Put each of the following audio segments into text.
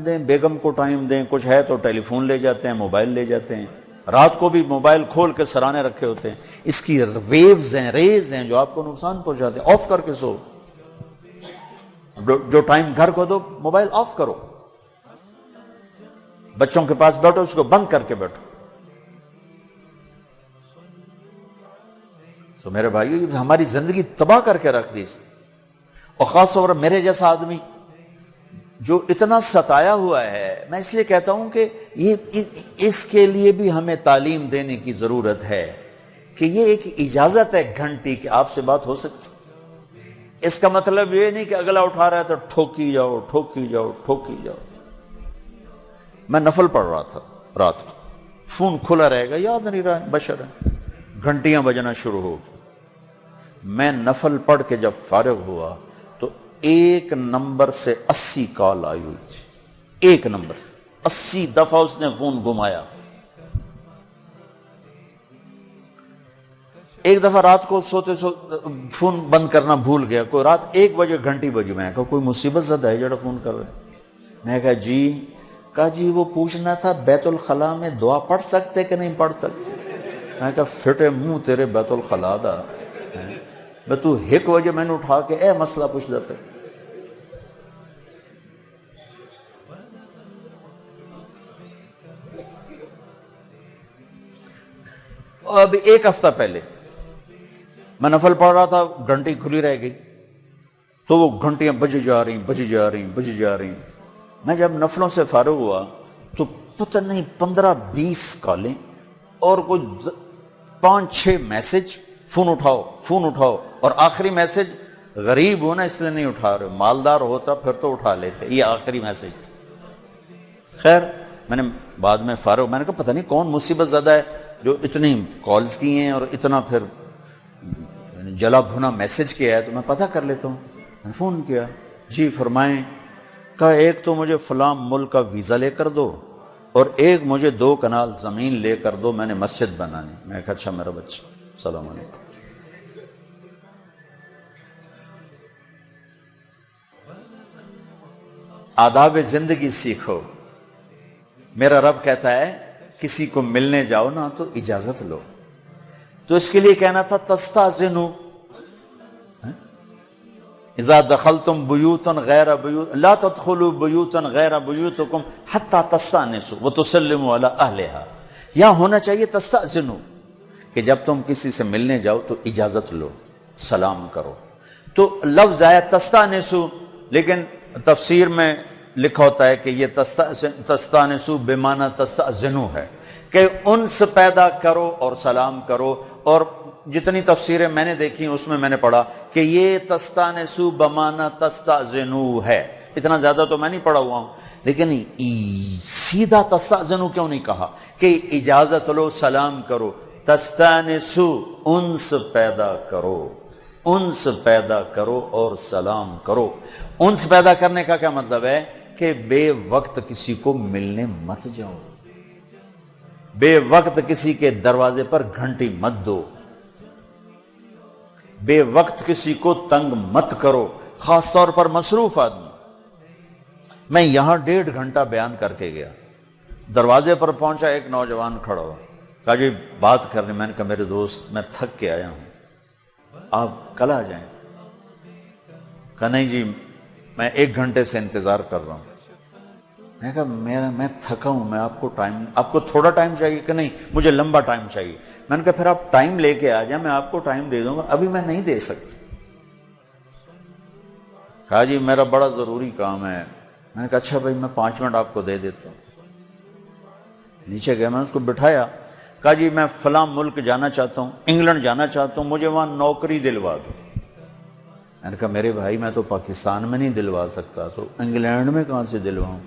دیں، بیگم کو ٹائم دیں، کچھ ہے تو ٹیلی فون لے جاتے ہیں، موبائل لے جاتے ہیں، رات کو بھی موبائل کھول کے سرانے رکھے ہوتے ہیں. اس کی ویوز ہیں، ریز ہیں جو آپ کو نقصان پہنچاتے ہیں. آف کر کے سو. جو ٹائم گھر کو دو، موبائل آف کرو. بچوں کے پاس بیٹھو، اس کو بند کر کے بیٹھو. تو میرے بھائیو، یہ ہماری زندگی تباہ کر کے رکھ دی. اور خاص طور پر میرے جیسا آدمی جو اتنا ستایا ہوا ہے، میں اس لیے کہتا ہوں کہ اس کے لیے بھی ہمیں تعلیم دینے کی ضرورت ہے کہ یہ ایک اجازت ہے گھنٹی کہ آپ سے بات ہو سکتی. اس کا مطلب یہ نہیں کہ اگلا اٹھا رہا ہے تو ٹھوکی جاؤ ٹھوکی جاؤ ٹھوکی جاؤ. میں نفل پڑھ رہا تھا رات کو، فون کھلا رہے گا، یاد نہیں رہا، بشر ہے، گھنٹیاں بجنا شروع ہو گئی. میں نفل پڑھ کے جب فارغ ہوا تو ایک نمبر سے 80 کال آئی ہوئی تھی. ایک نمبر 80 دفعہ اس نے فون گھمایا. ایک دفعہ رات کو سوتے فون بند کرنا بھول گیا. کوئی رات 1 بجے گھنٹی بجی. میں کہا کوئی مصیبت زدہ ہے جڑا فون کر رہے. میں کہا جی. کہا جی وہ پوچھنا تھا بیت الخلاء میں دعا پڑھ سکتے کہ نہیں پڑھ سکتے. میں کہا پھٹے منہ تیرے بیت الخلاء دا، میں تو 1 بجے میں نے اٹھا کے اے مسئلہ پوچھ لیتے. اب 1 ہفتہ پہلے میں نفل پڑھ رہا تھا، گھنٹی کھلی رہ گئی تو وہ گھنٹیاں بجی جا رہی بجی جا رہی بجی جا رہی. میں جب نفلوں سے فارغ ہوا تو پتہ نہیں 15-20 کالیں اور کوئی 5-6 میسج. فون اٹھاؤ فون اٹھاؤ. اور آخری میسج، غریب ہو نا اس لیے نہیں اٹھا رہے، مالدار ہوتا پھر تو اٹھا لیتے. یہ آخری میسج تھا. خیر میں نے بعد میں فارغ، میں نے کہا پتہ نہیں کون مصیبت زدہ ہے جو اتنی کالز کی ہیں اور اتنا پھر جلا بھنا میسج کیا ہے، تو میں پتہ کر لیتا ہوں. میں نے فون کیا. جی فرمائیں. کہا ایک تو مجھے فلاں ملک کا ویزا لے کر دو اور ایک مجھے 2 کنال زمین لے کر دو، میں نے مسجد بنانی. میں کہا اچھا میرا بچہ، السلام علیکم. آداب زندگی سیکھو. میرا رب کہتا ہے کسی کو ملنے جاؤ نا تو اجازت لو. تو اس کے لیے کہنا تھا تستاذنوا اذا دخلتم بیوتا غیر بیوت لا تدخلوا بیوتا غیر بیوتکم حتی تستانسوا وتسلموا علی اہلہا. یہاں ہونا چاہیے تستاذنوا کہ جب تم کسی سے ملنے جاؤ تو اجازت لو، سلام کرو. تو لفظ آیا تستانسوا، لیکن تفسیر میں لکھا ہوتا ہے کہ یہ تستانسوا بمعنی تستاذنوا ہے کہ انس پیدا کرو اور سلام کرو. اور جتنی تفسیریں میں نے دیکھی اس میں میں نے پڑھا کہ یہ تستانسوا بمعنی تستاذنوا ہے. اتنا زیادہ تو میں نہیں پڑھا ہوا ہوں، لیکن سیدھا تستاذنوا کیوں نہیں کہا کہ اجازت لو، سلام کرو. تستانسوا انس پیدا کرو، انس پیدا کرو اور سلام کرو. انس پیدا کرنے کا کیا مطلب ہے کہ بے وقت کسی کو ملنے مت جاؤ، بے وقت کسی کے دروازے پر گھنٹی مت دو، بے وقت کسی کو تنگ مت کرو، خاص طور پر مصروف آدمی. میں یہاں 1.5 گھنٹہ بیان کر کے گیا، دروازے پر پہنچا، ایک نوجوان کھڑا ہوا. کہا جی بات کرنے. میں نے کہا میرے دوست میں تھک کے آیا ہوں، آپ کل آ جائیں. کہا نہیں جی میں 1 گھنٹے سے انتظار کر رہا ہوں. میں کہا میں تھکا ہوں، میں آپ کو تھوڑا ٹائم چاہیے کہ نہیں مجھے لمبا ٹائم چاہیے. میں نے کہا پھر آپ ٹائم لے کے آ جائیں، میں آپ کو ٹائم دے دوں گا، ابھی میں نہیں دے سکتا. کہا جی میرا بڑا ضروری کام ہے. میں نے کہا اچھا بھائی میں 5 منٹ آپ کو دے دیتا ہوں. نیچے گیا، میں نے اس کو بٹھایا. کہا جی میں فلاں ملک جانا چاہتا ہوں، انگلینڈ جانا چاہتا ہوں، مجھے وہاں نوکری دلوا دو. میں نے کہا میرے بھائی میں تو پاکستان میں نہیں دلوا سکتا، تو انگلینڈ میں کہاں سے دلواؤں.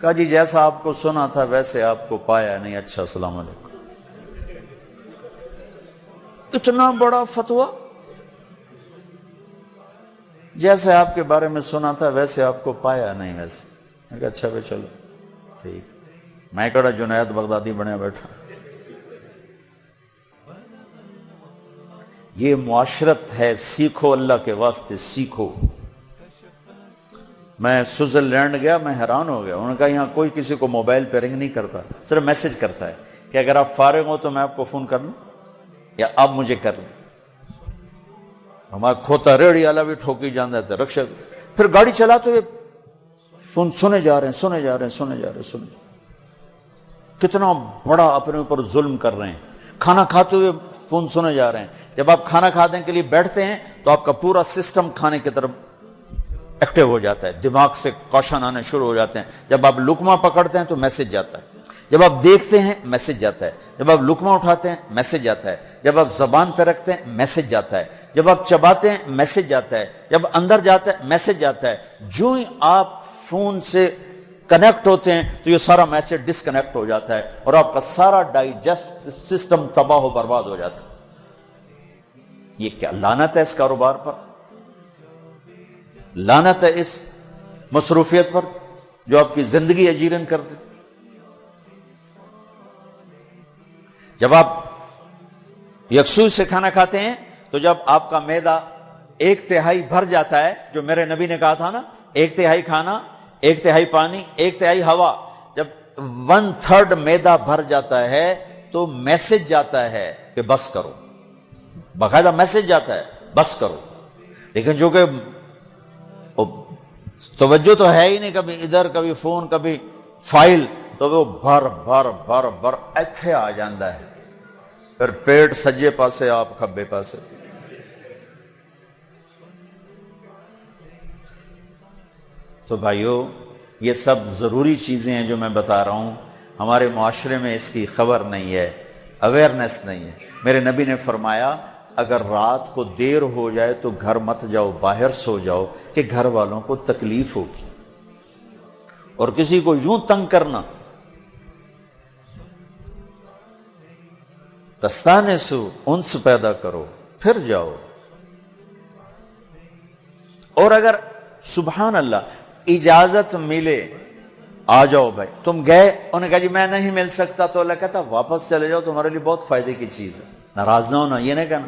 کہا جی جیسا آپ کو سنا تھا ویسے آپ کو پایا نہیں. اچھا السلام علیکم. اتنا بڑا فتویٰ، جیسے آپ کے بارے میں سنا تھا ویسے آپ کو پایا نہیں. ویسے میں کہا اچھا بھائی چلو ٹھیک. میں کہا جنید بغدادی بنے بیٹھا. یہ معاشرت ہے، سیکھو اللہ کے واسطے سیکھو. میں سوئٹزرلینڈ گیا، میں حیران ہو گیا، انہوں نے کہا یہاں کوئی کسی کو موبائل پہ رنگ نہیں کرتا، صرف میسج کرتا ہے کہ اگر آپ فارغ ہو تو میں آپ کو فون کر لوں یا آپ مجھے کر لیں۔ ہمارا کھوتا ریڑھی والا بھی ٹھوکی جانا تھا رکشا، پھر گاڑی چلاتے ہوئے فون سنے جا رہے ہیں، کتنا بڑا اپنے اوپر ظلم کر رہے ہیں۔ کھانا کھاتے ہوئے فون سنے جا رہے ہیں، جب آپ کھانا کھانے کے لیے بیٹھتے ہیں تو آپ کا پورا سسٹم کھانے کی طرف ایکٹیو ہو جاتا ہے، دماغ سے کوشچن آنے شروع ہو جاتے ہیں۔ جب آپ لقمہ پکڑتے ہیں تو میسج جاتا ہے، جب آپ دیکھتے ہیں میسج جاتا ہے، جب آپ لقمہ اٹھاتے ہیں میسج جاتا ہے، جب آپ زبان پہ رکھتے ہیں میسج جاتا ہے، جب آپ چباتے ہیں میسج جاتا ہے، جب اندر جاتا ہے میسج جاتا ہے۔ جو ہی آپ فون سے کنیکٹ ہوتے ہیں تو یہ سارا میسج ڈسکنیکٹ ہو جاتا ہے اور آپ کا سارا ڈائجسٹ سسٹم تباہ و برباد ہو جاتا ہے۔ یہ کیا لعنت ہے اس کاروبار پر، لعنت ہے اس مصروفیت پر جو آپ کی زندگی اجیرن کر دے۔ جب آپ یکسوئی سے کھانا کھاتے ہیں تو جب آپ کا معدہ 1/3 بھر جاتا ہے، جو میرے نبی نے کہا تھا نا، 1/3 کھانا، 1/3 پانی، 1/3 ہوا، جب 1/3 معدہ بھر جاتا ہے تو میسج جاتا ہے کہ بس کرو، باقاعدہ میسج جاتا ہے بس کرو۔ لیکن جو کہ توجہ تو ہے ہی نہیں، کبھی ادھر کبھی فون کبھی فائل، تو وہ بھر ایتھے آ جاندہ ہے، پھر پیٹ سجے پاسے آپ کھبے پاسے۔ تو بھائیو، یہ سب ضروری چیزیں ہیں جو میں بتا رہا ہوں، ہمارے معاشرے میں اس کی خبر نہیں ہے، اویئرنیس نہیں ہے۔ میرے نبی نے فرمایا اگر رات کو دیر ہو جائے تو گھر مت جاؤ، باہر سو جاؤ کہ گھر والوں کو تکلیف ہوگی، اور کسی کو یوں تنگ کرنا، تستانسوا، انس پیدا کرو پھر جاؤ۔ اور اگر سبحان اللہ اجازت ملے آ جاؤ بھائی، تم گئے، انہوں نے کہا جی میں نہیں مل سکتا، تو اللہ کہتا واپس چلے جاؤ، تمہارے لیے بہت فائدے کی چیز ہے، ناراض نہ ہونا، یہ نہیں کہنا۔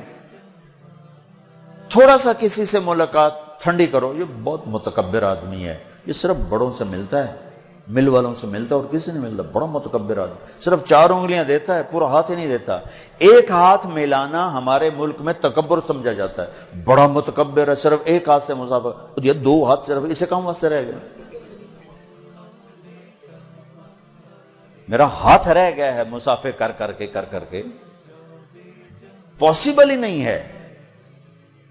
تھوڑا سا کسی سے ملاقات ٹھنڈی کرو، یہ بہت متکبر آدمی ہے، یہ صرف بڑوں سے ملتا ہے، مل والوں سے ملتا ہے اور کسی نہیں ملتا، بڑا متکبر آدمی، صرف 4 انگلیاں دیتا ہے، پورا ہاتھ ہی نہیں دیتا۔ ایک ہاتھ ملانا ہمارے ملک میں تکبر سمجھا جاتا ہے، بڑا متکبر ہے، صرف ایک ہاتھ سے مسافر، یہ 2 ہاتھ صرف اسے کام واسطے رہ گئے، میرا ہاتھ رہ گیا ہے مسافر کر کر کے پاسبل ہی نہیں ہے۔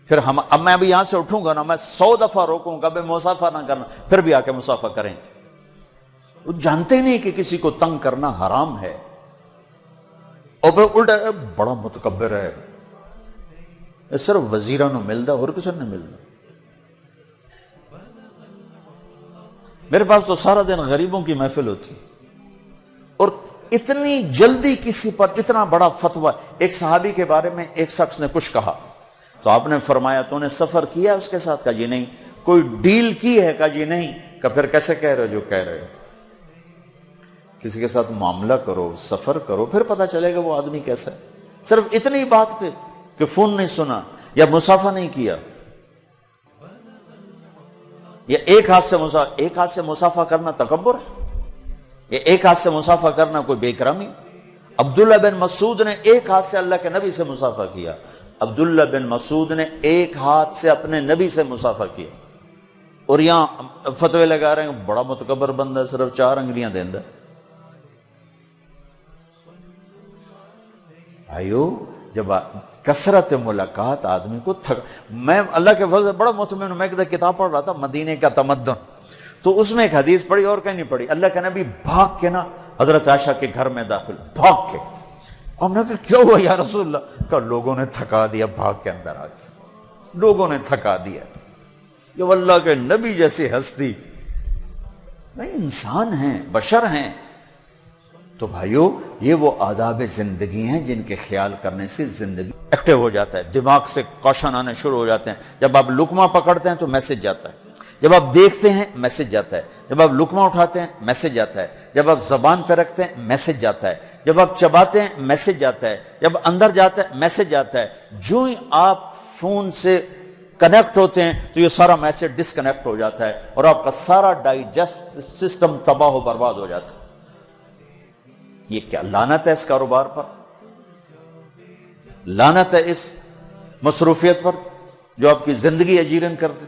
پھر اب میں ابھی یہاں سے اٹھوں گا نا، میں 100 دفعہ روکوں گا بے مسافہ نہ کرنا، پھر بھی آ کے مسافہ کریں گے۔ وہ جانتے نہیں کہ کسی کو تنگ کرنا حرام ہے، اور پھر الٹا بڑا متکبر ہے، یہ صرف وزیروں نے ملتا اور کسی نے ملتا۔ میرے پاس تو سارا دن غریبوں کی محفل ہوتی، اور اتنی جلدی کسی پر اتنا بڑا فتویٰ۔ ایک صحابی کے بارے میں ایک شخص نے کچھ کہا تو آپ نے فرمایا تو نے سفر کیا اس کے ساتھ؟ کہا جی نہیں۔ کوئی ڈیل کی ہے؟ کہا جی نہیں۔ کہ پھر کیسے کہہ رہے ہو جو کہہ رہے ہو؟ کسی کے ساتھ معاملہ کرو، سفر کرو، پھر پتہ چلے گا وہ آدمی کیسا ہے۔ صرف اتنی بات پہ کہ فون نہیں سنا یا مسافہ نہیں کیا، یا ایک ہاتھ سے مسافہ کرنا تکبر ہے، یا ایک ہاتھ سے مسافہ کرنا کوئی بے اکرامی۔ عبداللہ بن مسعود نے ایک ہاتھ سے اللہ کے نبی سے مسافہ کیا، عبداللہ بن مسعود نے ایک ہاتھ سے اپنے نبی سے مسافہ کیا، اور یہاں فتوے لگا رہے ہیں بڑا متکبر بندہ ہے، صرف 4 انگلیاں دیندہ۔ بھائیو، جب کثرت ملاقات آدمی کو میں اللہ کے فضل سے بڑا مطمئن ہوں، میں ایک کتاب پڑھ رہا تھا مدینے کا تمدن، تو اس میں ایک حدیث پڑھی اور کہیں نہیں پڑھی، اللہ کے نبی بھاگ کے نا حضرت عائشہ کے گھر میں داخل، بھاگ کے۔ اور میں نے کہا کیا ہوا یا رسول اللہ؟ کہا لوگوں نے تھکا دیا، بھاگ کے اندر آ گئے، لوگوں نے تھکا دیا۔ یہ اللہ کے نبی جیسی ہستی، نہیں انسان ہیں، بشر ہیں۔ تو بھائیو، یہ وہ آداب زندگی ہیں جن کے خیال کرنے سے زندگی ایکٹیو ہو جاتا ہے، دماغ سے کوشچن آنے شروع ہو جاتے ہیں۔ جب آپ لقمہ پکڑتے ہیں تو میسج جاتا ہے، جب آپ دیکھتے ہیں میسج جاتا ہے، جب آپ لقمہ اٹھاتے ہیں میسج جاتا ہے، جب آپ زبان پہ رکھتے ہیں میسج جاتا ہے، جب آپ چباتے ہیں میسج جاتا ہے، جب اندر جاتا ہے میسج جاتا ہے۔ جو ہی آپ فون سے کنیکٹ ہوتے ہیں تو یہ سارا میسج ڈسکنیکٹ ہو جاتا ہے اور آپ کا سارا ڈائجسٹ سسٹم تباہ و برباد ہو جاتا ہے. یہ کیا لعنت ہے اس کاروبار پر، لعنت ہے اس مصروفیت پر جو آپ کی زندگی اجیرن کر دے.